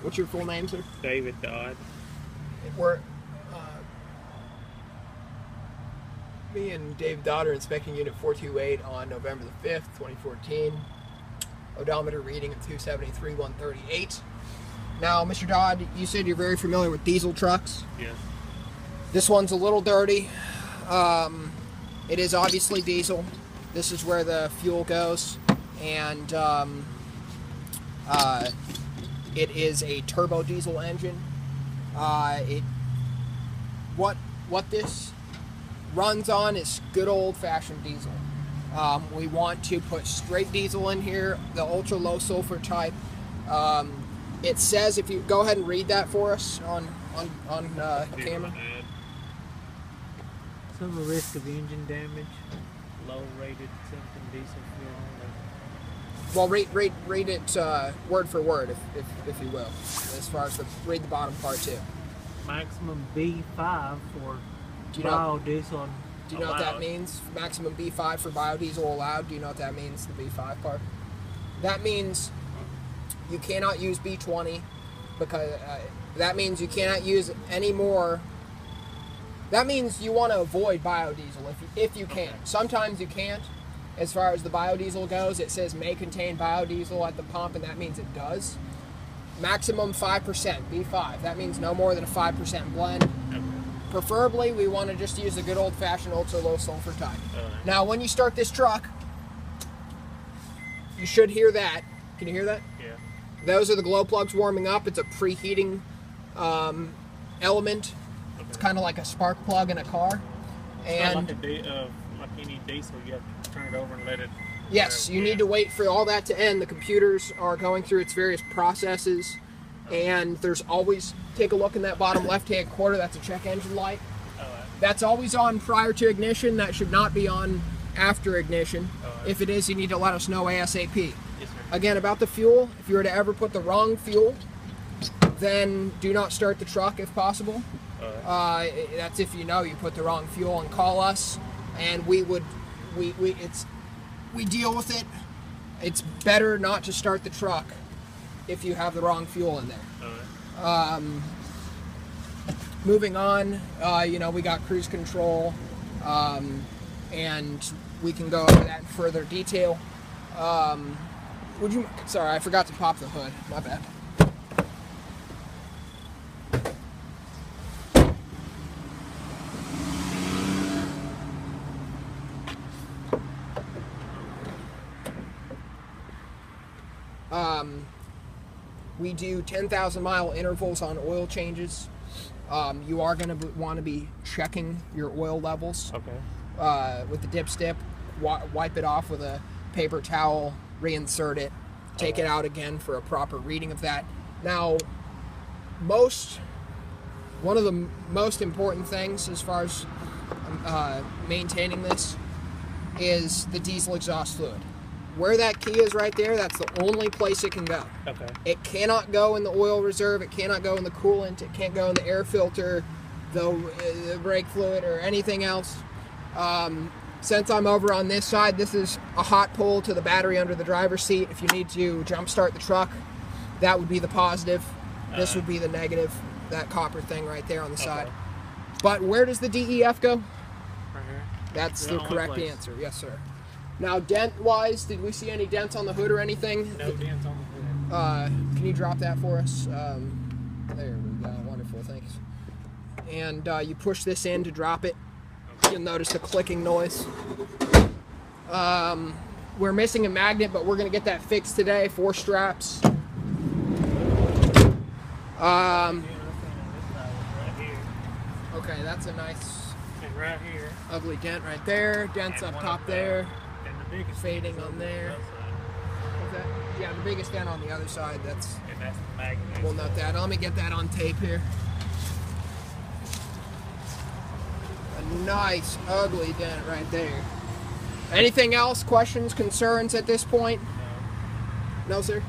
What's your full name, sir? David Dodd. We're me and Dave Dodd are inspecting Unit 428 on November the 5th, 2014. Odometer reading of 273,138. Now, Mr. Dodd, you said you're very familiar with diesel trucks. Yes. This one's a little dirty. It is obviously diesel. This is where the fuel goes, and it is a turbo diesel engine. What this runs on is good old-fashioned diesel. We want to put straight diesel in here, the ultra low sulfur type. It says, if you go ahead and read that for us on camera. Some risk of engine damage, low rated symptom diesel fuel. Well, read it word for word, if you will, as far as read the bottom part too. Maximum B5 for biodiesel. Do you know what that means? Maximum B5 for biodiesel allowed. Do you know what that means, the B5 part? That means you cannot use B20, because that means you cannot use any more. That means you want to avoid biodiesel if you can. Sometimes you can't. As far as the biodiesel goes, it says may contain biodiesel at the pump, and that means it does. Maximum 5%, B5. That means no more than a 5% blend. Preferably, we want to just use the good old-fashioned ultra low sulfur type. Now, when you start this truck, you should hear that. Can you hear that? Yeah. Those are the glow plugs warming up. It's a preheating element. It's kind of like a spark plug in a car. And like any diesel, you have to turn it over and let it. Yes, you need to wait for all that to end. The computers are going through its various processes, and there's always, take a look in that bottom left-hand corner, that's a check engine light. That's always on prior to ignition. That should not be on after ignition. If it is, you need to let us know ASAP. Yes, sir. Again, about the fuel, if you were to ever put the wrong fuel, then do not start the truck if possible. That's if you know you put the wrong fuel, and call us, and we deal with it. It's better not to start the truck if you have the wrong fuel in there. Moving on, we got cruise control, and we can go over that in further detail. Sorry, I forgot to pop the hood. My bad. We do 10,000 mile intervals on oil changes. You are going to want to be checking your oil levels. Okay. With the dipstick, wipe it off with a paper towel, reinsert it, take it out again for a proper reading of that. Now, one of the most important things as far as maintaining this is the diesel exhaust fluid. Where that key is right there, that's the only place it can go. Okay. It cannot go in the oil reserve, it cannot go in the coolant, it can't go in the air filter, the brake fluid, or anything else. Since I'm over on this side, this is a hot pull to the battery under the driver's seat. If you need to jump start the truck, that would be the positive. This would be the negative, that copper thing right there on the side. But where does the DEF go? Right here. That's the correct answer, yes sir. Now, dent-wise, did we see any dents on the hood or anything? No dents on the hood. Can you drop that for us? There we go. Wonderful, thanks. And you push this in to drop it. You'll notice the clicking noise. We're missing a magnet, but we're going to get that fixed today. 4 straps. Okay, that's a nice and right here. Ugly dent right there. Dents up top there. Fading on there. What's that? Yeah, the biggest dent on the other side. That's the magnet. We'll note that. Let me get that on tape here. A nice, ugly dent right there. Anything else? Questions, concerns at this point? No. No, sir?